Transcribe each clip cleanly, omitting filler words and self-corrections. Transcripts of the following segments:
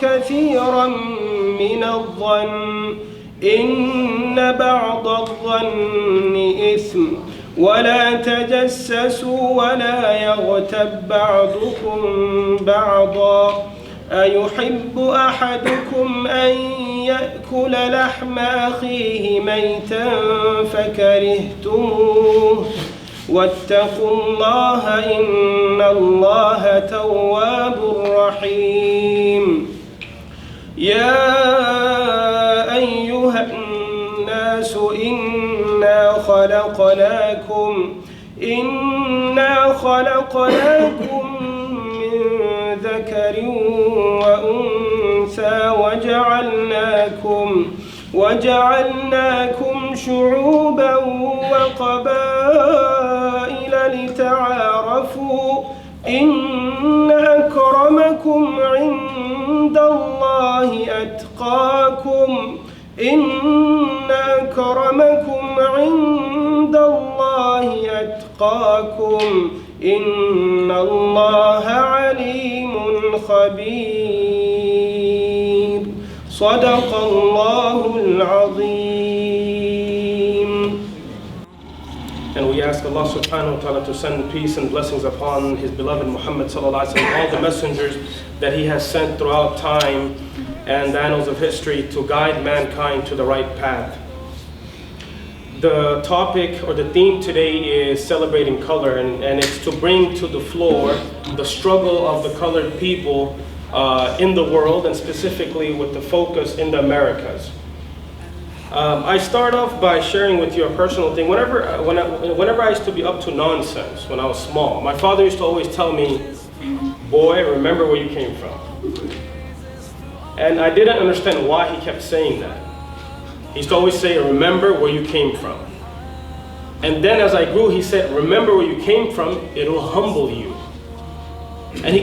كثيرا من الظن إن بعض الظن إثم ولا تجسسوا ولا يغتب بعضكم بعضا أيحب أحدكم أن يأكل لحم أخيه ميتا فكرهتموه واتقوا الله إن الله تواب رحيم يا أيها الناس إنا خلقناكم من ذكر وأنثى وجعلناكم شعوبا وقبائل لتعارفوا إن أكرمكم عند الله أتقاكم إن الله عليم خبير صدق الله العظيم. And we ask Allah subhanahu wa ta'ala to send peace and blessings upon His beloved Muhammad sallallahu alaihi wasallam, all the messengers that He has sent throughout time and the annals of history to guide mankind to the right path. The topic or the theme today is celebrating color, and it's to bring to the floor the struggle of the colored people in the world, and specifically with the focus in the Americas. I start off by sharing with you a personal thing. Whenever I used to be up to nonsense when I was small, my father used to always tell me, "Boy, remember where you came from." And I didn't understand why he kept saying that. He used to always say, "Remember where you came from." And then as I grew, he said, "Remember where you came from, it'll humble you." And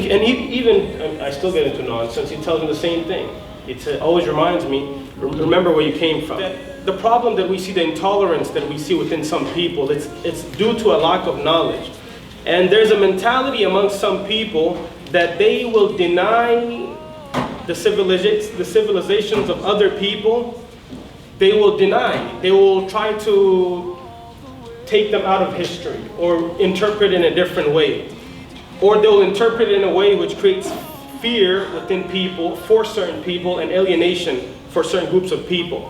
I still get into nonsense, he tells me the same thing. It always reminds me, remember where you came from. The problem that we see, the intolerance that we see within some people, it's due to a lack of knowledge. And there's a mentality among some people that they will deny the civilizations of other people. They will deny. They will try to take them out of history or interpret in a different way. Or they'll interpret in a way which creates fear within people, for certain people, and alienation for certain groups of people.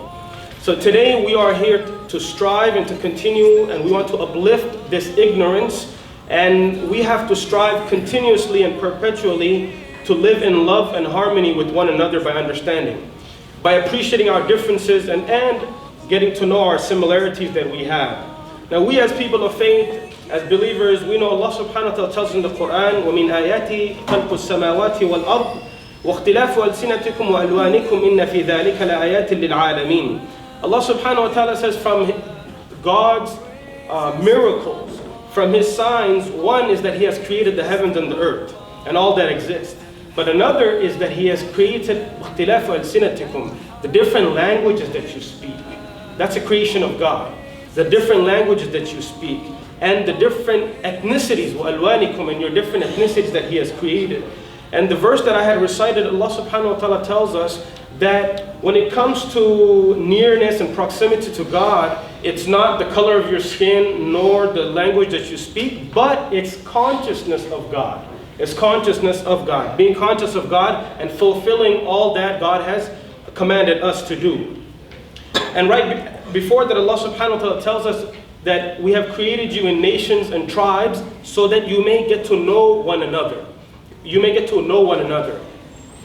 So today we are here to strive and to continue, and we want to uplift this ignorance, and we have to strive continuously and perpetually to live in love and harmony with one another by understanding, by appreciating our differences and getting to know our similarities that we have. Now we as people of faith, as believers, we know Allah subhanahu wa ta'ala tells us in the Quran, وَمِنْ آيَاتِ خَلْقُ السَّمَاوَاتِ وَالْأَرْضِ وَاخْتِلَافُ أَلْسِنَتِكُمْ وَأَلْوَانِكُمْ إِنَّ فِي ذَلِكَ لَآيَاتٍ لِلْعَالَمِينَ. Allah subhanahu wa ta'ala says from God's miracles, from His signs, one is that He has created the heavens and the earth and all that exists. But another is that He has created اختلاف ألسنتكم, the different languages that you speak. That's a creation of God. The different languages that you speak and the different ethnicities, وَأَلْوَانِكُمْ, and your different ethnicities that He has created. And the verse that I had recited, Allah subhanahu wa ta'ala tells us that when it comes to nearness and proximity to God, it's not the color of your skin nor the language that you speak, but it's consciousness of God. It's consciousness of God. Being conscious of God and fulfilling all that God has commanded us to do. And right before that, Allah subhanahu wa ta'ala tells us that we have created you in nations and tribes so that you may get to know one another. You may get to know one another.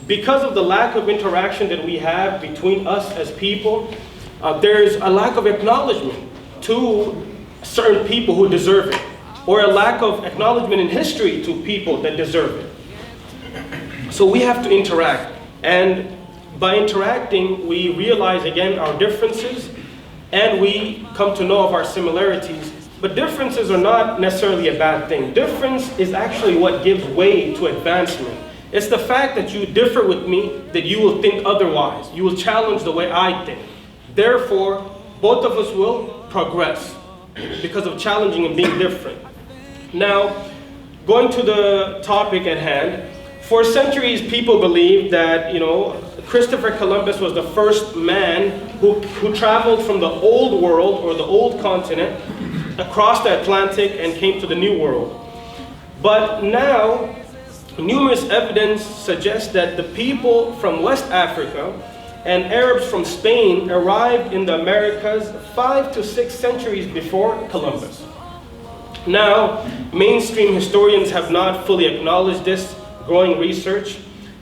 Because of the lack of interaction that we have between us as people, there's a lack of acknowledgement to certain people who deserve it, or a lack of acknowledgement in history to people that deserve it. So we have to interact, and by interacting, we realize again our differences, and we come to know of our similarities. But differences are not necessarily a bad thing. Difference is actually what gives way to advancement. It's the fact that you differ with me that you will think otherwise. You will challenge the way I think. Therefore, both of us will progress because of challenging and being different. Now, going to the topic at hand, For centuries, people believed that, Christopher Columbus was the first man who traveled from the old world or the old continent across the Atlantic and came to the New World. But now, numerous evidence suggests that the people from West Africa and Arabs from Spain arrived in the Americas 5 to 6 centuries before Columbus. Now, mainstream historians have not fully acknowledged this growing research,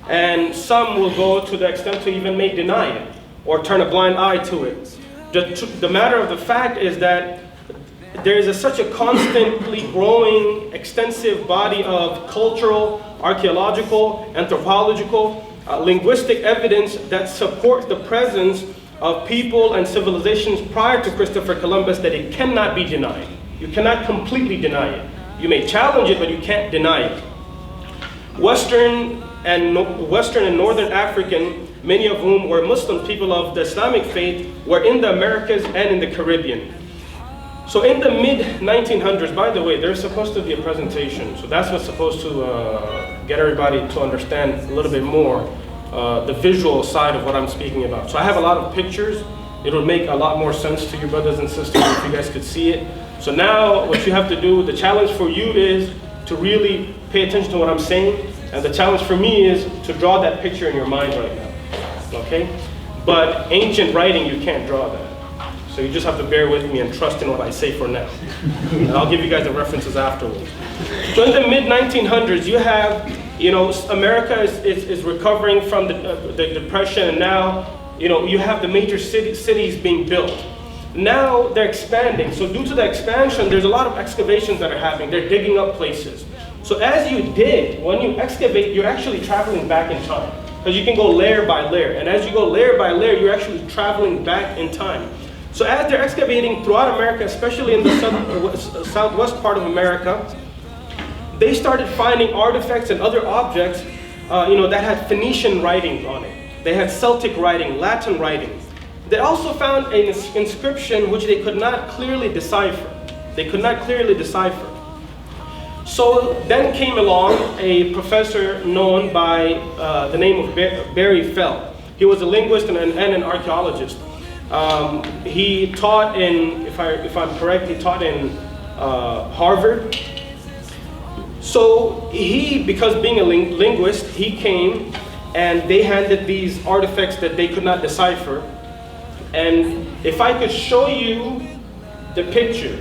and some will go to the extent to even may deny it or turn a blind eye to it. The matter of the fact is that there is such a constantly growing, extensive body of cultural, archaeological, anthropological, linguistic evidence that supports the presence of people and civilizations prior to Christopher Columbus that it cannot be denied. You cannot completely deny it. You may challenge it, but you can't deny it. Western and Northern African, many of whom were Muslim people of the Islamic faith, were in the Americas and in the Caribbean. So in the mid-1900s, by the way, there's supposed to be a presentation. So that's what's supposed to get everybody to understand a little bit more the visual side of what I'm speaking about. So I have a lot of pictures. It would make a lot more sense to you brothers and sisters if you guys could see it. So now what you have to do, the challenge for you is to really pay attention to what I'm saying. And the challenge for me is to draw that picture in your mind right now, okay? But ancient writing, you can't draw that. So you just have to bear with me and trust in what I say for now. And I'll give you guys the references afterwards. So in the mid-1900s, you have, America is recovering from the Depression, and now, you have the major cities being built. Now they're expanding. So due to the expansion, there's a lot of excavations that are happening. They're digging up places. So as you dig, when you excavate, you're actually traveling back in time. Because you can go layer by layer. And as you go layer by layer, you're actually traveling back in time. So as they're excavating throughout America, especially in the southwest part of America, they started finding artifacts and other objects that had Phoenician writing on it. They had Celtic writing, Latin writing. They also found an inscription which they could not clearly decipher. So then came along a professor known by the name of Barry Fell. He was a linguist and an archaeologist. He taught in, if I'm correct, he taught in Harvard. So because being a linguist, he came and they handed these artifacts that they could not decipher. And if I could show you the picture,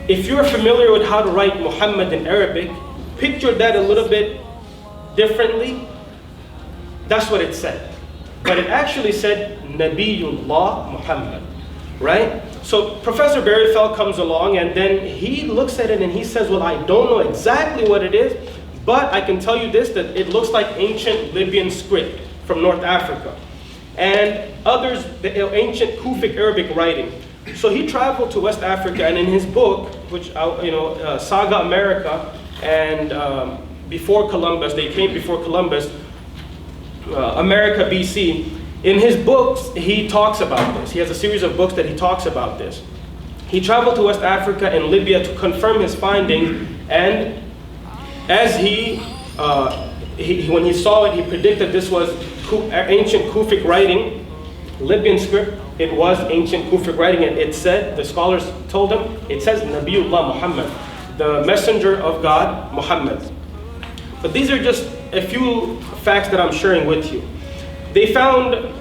if you're familiar with how to write Muhammad in Arabic, picture that a little bit differently. That's what it said. But it actually said Nabiyullah Muhammad, right? So Professor Berryfeld comes along and then he looks at it and he says, well, I don't know exactly what it is, but I can tell you this, that it looks like ancient Libyan script from North Africa. And others, the ancient Kufic Arabic writing. So he traveled to West Africa, and in his book, which, Saga America, and before Columbus, they came before Columbus, America BC, in his books, he talks about this. He has a series of books that he talks about this. He traveled to West Africa and Libya to confirm his finding, and as when he saw it, he predicted this was ancient Kufic writing, Libyan script. It was ancient Kufic writing, and it said, the scholars told him, it says Nabiullah Muhammad, the messenger of God, Muhammad. But these are just a few facts that I'm sharing with you. They found,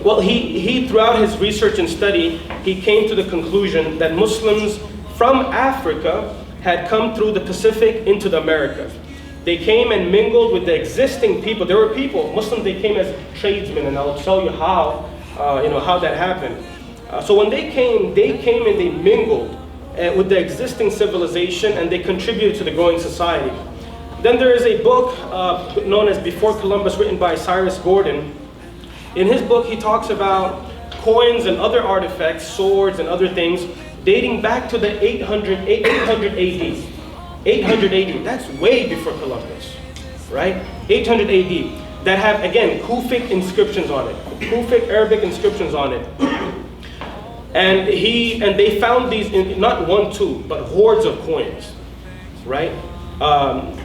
well, he throughout his research and study, he came to the conclusion that Muslims from Africa had come through the Pacific into the Americas. They came and mingled with the existing people. There were people, Muslims, they came as tradesmen, and I'll tell you how that happened. So when they came and they mingled with the existing civilization, and they contributed to the growing society. Then there is a book known as Before Columbus, written by Cyrus Gordon. In his book, he talks about coins and other artifacts, swords and other things, dating back to the 800 AD. 800 AD, that's way before Columbus, right? 800 AD, that have, again, Kufic inscriptions on it, Kufic Arabic inscriptions on it. And they found these, not one, two, but hordes of coins, right?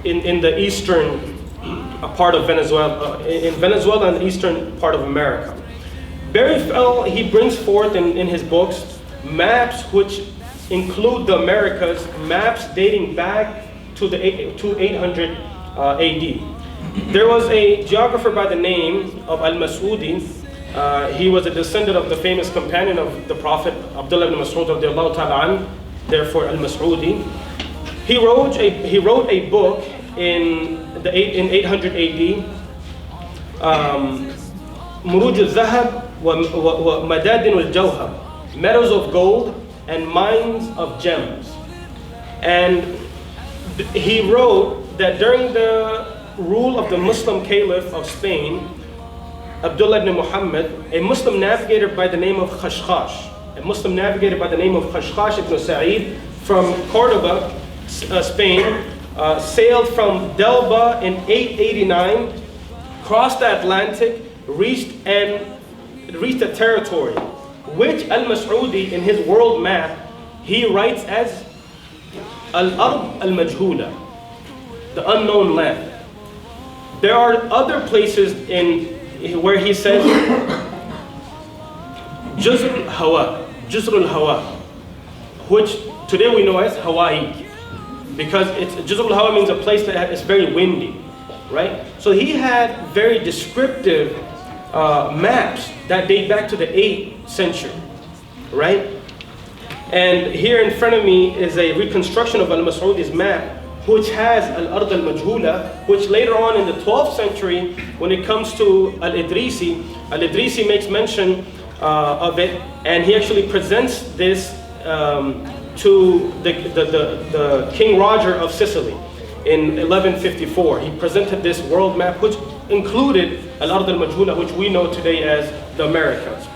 In the eastern a part of Venezuela, in Venezuela and the eastern part of America. Berryfell, he brings forth in his books maps which include the Americas, maps dating back to 800 AD. There was a geographer by the name of Al-Mas'udi. He was a descendant of the famous companion of the Prophet, Abdullah ibn Mas'ud radiallahu ta'ala an, therefore Al-Mas'udi. He wrote a book in 800 AD, Muruj al-Zahab wa Madadin al-Jawhar, meadows of gold and mines of gems. And he wrote that during the rule of the Muslim Caliph of Spain, Abdullah ibn Muhammad, a Muslim navigator by the name of Khashkhash ibn Sa'id from Cordoba, Spain, sailed from Delba in 889, crossed the Atlantic, reached a territory, which Al-Mas'udi in his world map, he writes as Al-Ard al-Majhula, the unknown land. There are other places where he says Jazr al-Hawa, which today we know as Hawaii, because Jazr al-Hawa means a place that is very windy, right? So he had very descriptive maps that date back to the 8th century, right? And here in front of me is a reconstruction of Al-Mas'udi's map, which has Al-Ard al-Majhula, which later on in the 12th century, when it comes to Al-Idrisi makes mention of it, and he actually presents this to the King Roger of Sicily in 1154. He presented this world map, which included Al-Ard al-Majhula, which we know today as the Americas.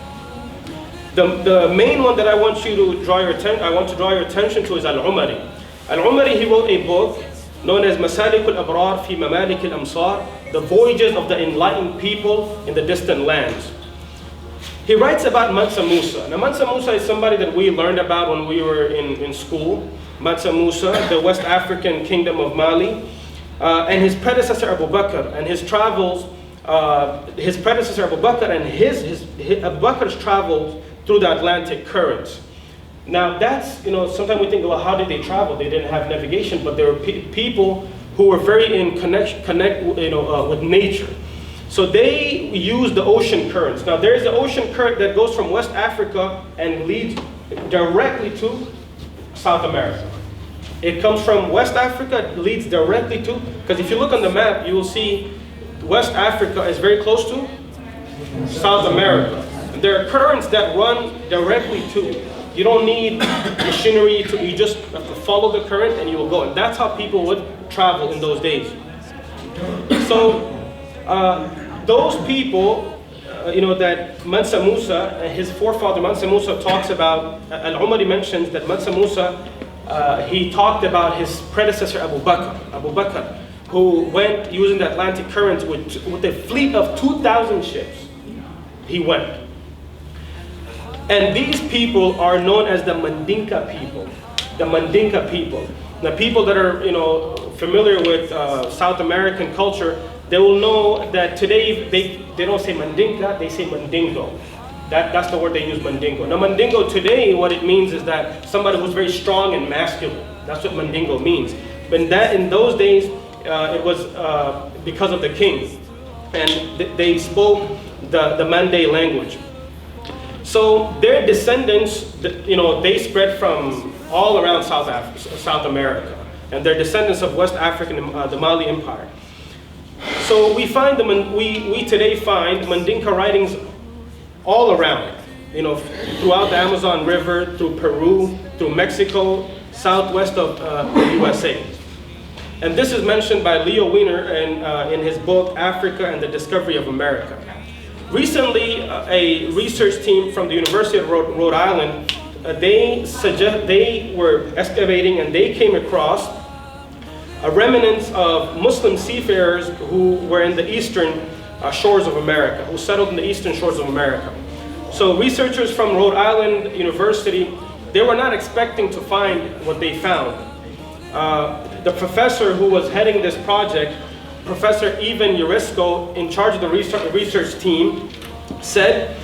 The main one that I want to draw your attention to is Al-Umari. Al-Umari, he wrote a book known as Masalik al-Abrar fi Mamalik al-Amsar, the voyages of the enlightened people in the distant lands. He writes about Mansa Musa. Now Mansa Musa is somebody that we learned about when we were in school. Mansa Musa, the West African kingdom of Mali, and his predecessor Abu Bakr, and his travels, his predecessor Abu Bakr and Abu Bakr's travels through the Atlantic currents. Now that's, sometimes we think, well, how did they travel? They didn't have navigation, but there were people who were very in connect with nature. So they used the ocean currents. Now there's the ocean current that goes from West Africa and leads directly to South America. It comes from West Africa, it leads directly to, because if you look on the map, you will see West Africa is very close to South America. And there are currents that run directly to. You don't need machinery, you just have to follow the current and you will go. And that's how people would travel in those days. So those people, that Mansa Musa, his forefather Mansa Musa talks about, Al-Umari mentions that Mansa Musa, he talked about his predecessor Abu Bakr, who went using the Atlantic current with a fleet of 2,000 ships. He went. And these people are known as the Mandinka people. The Mandinka people. The people that are, familiar with South American culture, they will know that today they don't say Mandinka, they say Mandingo. That's the word they use, Mandingo. Now Mandingo today, what it means is that somebody who's very strong and masculine. That's what Mandingo means. But in those days, it was because of the king. And they spoke the Mande language. So their descendants, they spread from all around South America, and they're descendants of West Africa and the Mali Empire. So we find we today find Mandinka writings all around, throughout the Amazon River, through Peru, through Mexico, southwest of the USA. And this is mentioned by Leo Wiener in his book Africa and the Discovery of America. Recently, a research team from the University of Rhode Island, they were excavating and they came across remnants of Muslim seafarers who were in the eastern shores of America, who settled in the eastern shores of America. So researchers from Rhode Island University, they were not expecting to find what they found. The professor who was heading this project, Professor Ivan Yuresko, in charge of the research team, said,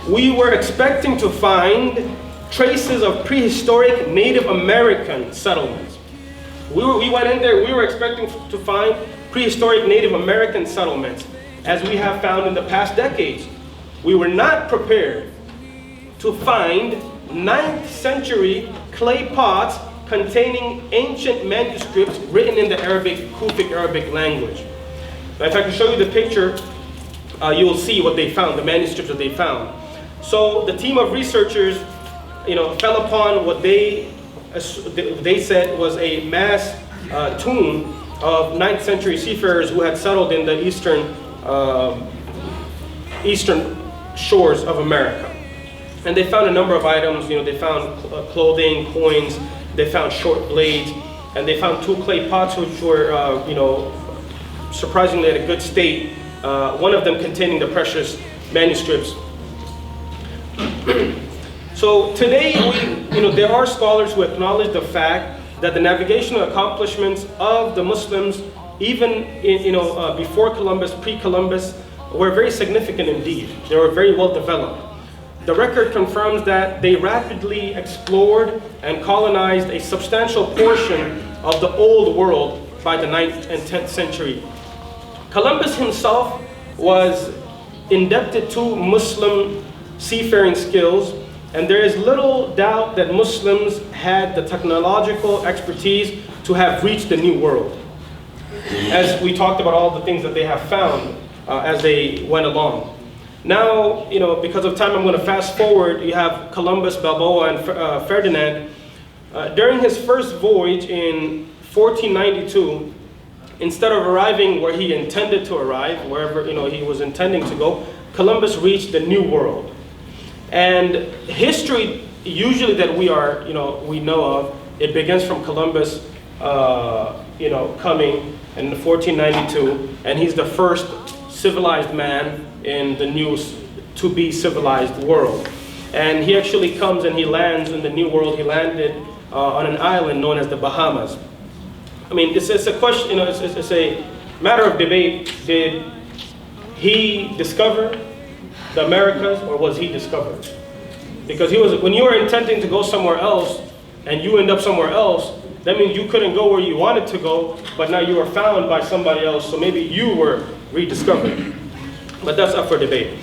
"We were expecting to find traces of prehistoric Native American settlements." We went in there, we were expecting to find prehistoric Native American settlements, as we have found in the past decades. We were not prepared to find 9th century clay pots containing ancient manuscripts written in the Kufic Arabic language. Now, if I can show you the picture, you will see what they found, the manuscripts that they found. So the team of researchers, fell upon what they said was a mass tomb of 9th century seafarers who had settled in the eastern shores of America. And they found a number of items. They found clothing, coins, they found short blades, and they found 2 clay pots which were, surprisingly in a good state, one of them containing the precious manuscripts. So today, there are scholars who acknowledge the fact that the navigational accomplishments of the Muslims, even before Columbus, pre-Columbus, were very significant indeed. They were very well developed. The record confirms that they rapidly explored and colonized a substantial portion of the old world by the 9th and 10th century. Columbus himself was indebted to Muslim seafaring skills, and there is little doubt that Muslims had the technological expertise to have reached the New World, as we talked about all the things that they have found as they went along. Now, because of time, I'm going to fast forward. You have Columbus, Balboa, and Ferdinand. During his first voyage in 1492, instead of arriving where he intended to arrive, wherever he was intending to go, Columbus reached the New World. And history, usually that we know of, it begins from Columbus, coming in 1492, and he's the first civilized man in the new to-be civilized world. And he actually comes and he lands in the New World. He landed on an island known as the Bahamas. I mean, it's a question, it's a matter of debate. Did he discover the Americas, or was he discovered? Because when you were intending to go somewhere else and you end up somewhere else, that means you couldn't go where you wanted to go, but now you were found by somebody else, so maybe you were rediscovered. But that's up for debate.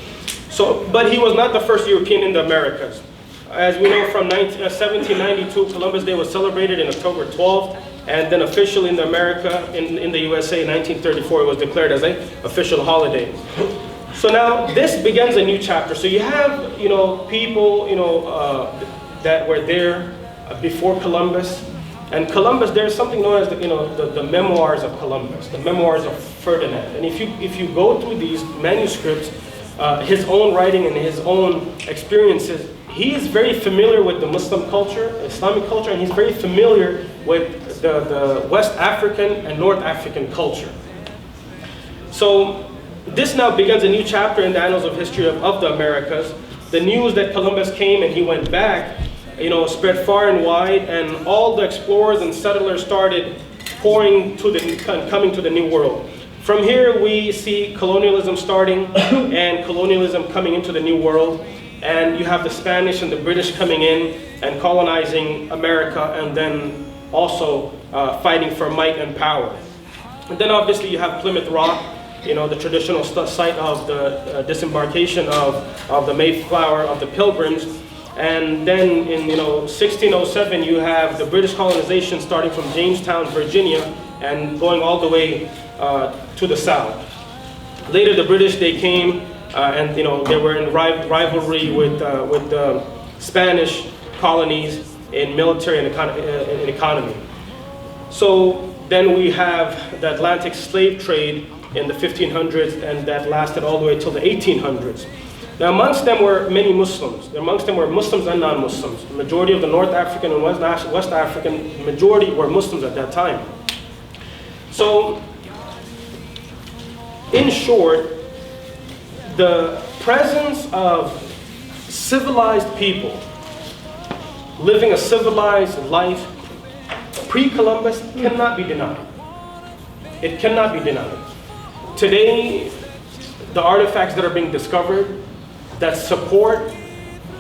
But he was not the first European in the Americas. As we know, from 1792, Columbus Day was celebrated in October 12th, and then officially in America, in the USA, in 1934, it was declared as an official holiday. So now this begins a new chapter. So you have, people, that were there before Columbus. And Columbus, there's something known as the memoirs of Columbus, the memoirs of Ferdinand. And if you go through these manuscripts, his own writing and his own experiences, he is very familiar with the Muslim culture, Islamic culture, and he's very familiar with the West African and North African culture. So this now begins a new chapter in the annals of history of the Americas. The news that Columbus came and he went back, spread far and wide, and all the explorers and settlers started coming to the New World. From here, we see colonialism starting and colonialism coming into the New World. And you have the Spanish and the British coming in and colonizing America, and then also fighting for might and power. And then obviously you have Plymouth Rock, the traditional site of the disembarkation of the Mayflower, of the Pilgrims. And then in 1607, you have the British colonization starting from Jamestown, Virginia, and going all the way to the south. Later, the British, they came and they were in rivalry with the Spanish colonies in military and economy. So then we have the Atlantic slave trade in the 1500s, and that lasted all the way till the 1800s. Now, amongst them were many Muslims. Amongst them were Muslims and non-Muslims. The majority of the North African and West African, majority were Muslims at that time. So, in short, the presence of civilized people living a civilized life pre-Columbus cannot be denied. It cannot be denied. today, the artifacts that are being discovered that support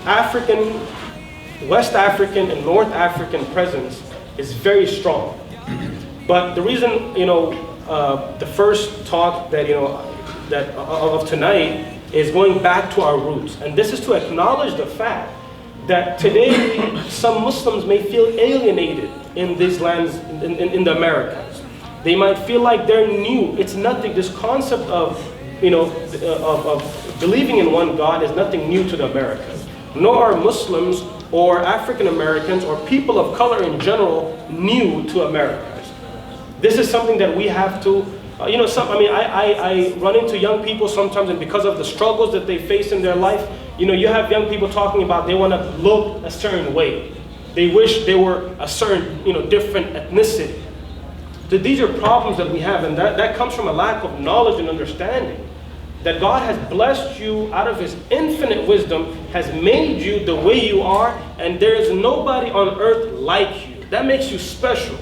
African, West African, and North African presence is very strong. But the reason, the first talk that, of tonight is going back to our roots. And this is to acknowledge the fact that today some Muslims may feel alienated in these lands, in the Americas. They might feel like they're new. It's nothing, this concept of believing in one God is nothing new to the Americas. Nor are Muslims or African Americans or people of color in general new to Americas. This is something that we have to, I run into young people sometimes, and because of the struggles that they face in their life, you have young people talking about they want to look a certain way. They wish they were a certain, different ethnicity. So these are problems that we have, and that comes from a lack of knowledge and understanding. That God has blessed you out of His infinite wisdom, has made you the way you are, and there is nobody on earth like you. That makes you special.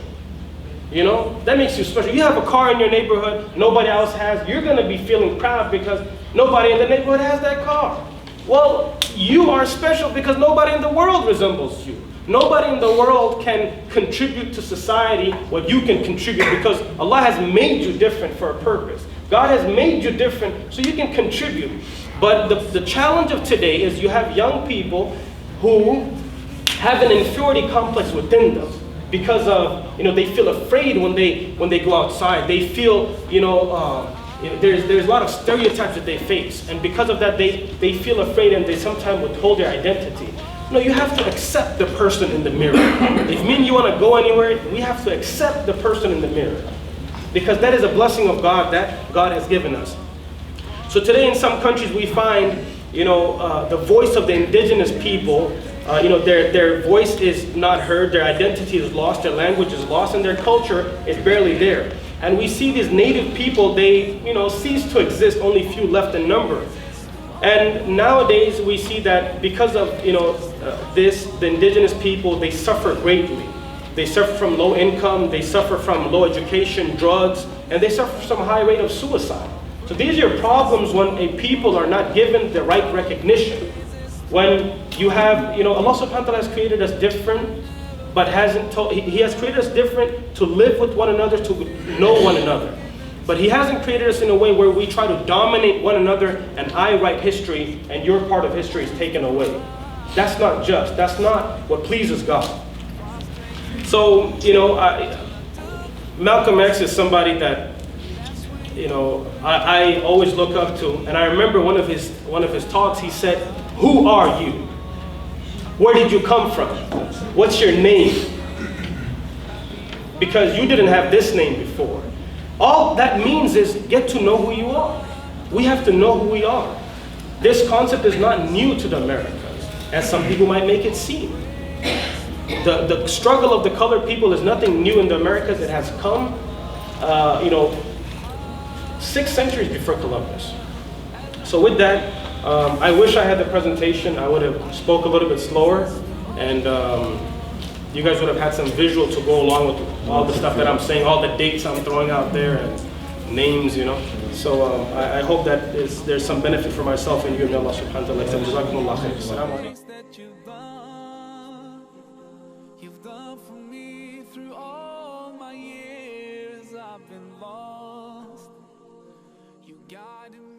That makes you special. You have a car in your neighborhood, nobody else has, you're going to be feeling proud because nobody in the neighborhood has that car. Well, you are special because nobody in the world resembles you. Nobody in the world can contribute to society what you can contribute, because Allah has made you different for a purpose. God has made you different so you can contribute. But the challenge of today is you have young people who have an inferiority complex within them because of, they feel afraid when they go outside. They feel, there's a lot of stereotypes that they face. And because of that, they feel afraid, and they sometimes withhold their identity. You have to accept the person in the mirror. If me and you want to go anywhere, we have to accept the person in the mirror. Because that is a blessing of God that God has given us. So today in some countries we find, the voice of the indigenous people, their voice is not heard, their identity is lost, their language is lost, and their culture is barely there. And we see these native people, they, cease to exist, only few left in number. And nowadays we see that because of, the indigenous people, they suffer greatly. They suffer from low income, they suffer from low education, drugs, and they suffer from a high rate of suicide. So these are problems when a people are not given the right recognition. When you have, Allah subhanahu wa ta'ala has created us different, but He has created us different to live with one another, to know one another. But He hasn't created us in a way where we try to dominate one another, and I write history and your part of history is taken away. That's not just. That's not what pleases God. So, Malcolm X is somebody that, I always look up to. And I remember one of his talks, he said, "Who are you? Where did you come from? What's your name? Because you didn't have this name before." All that means is get to know who you are. We have to know who we are. This concept is not new to the Americas, as some people might make it seem. The struggle of the colored people is nothing new in the Americas. It has come, 6 centuries before Columbus. So with that, I wish I had the presentation. I would have spoke a little bit slower, and you guys would have had some visual to go along with all the stuff that I'm saying, all the dates I'm throwing out there, and names, So I hope that there's some benefit for myself and you, and Allah subhanahu wa ta'ala. Jazakumullah khair. Assalamu alaikum. You've done for me through all my years. I've been lost. You guided me.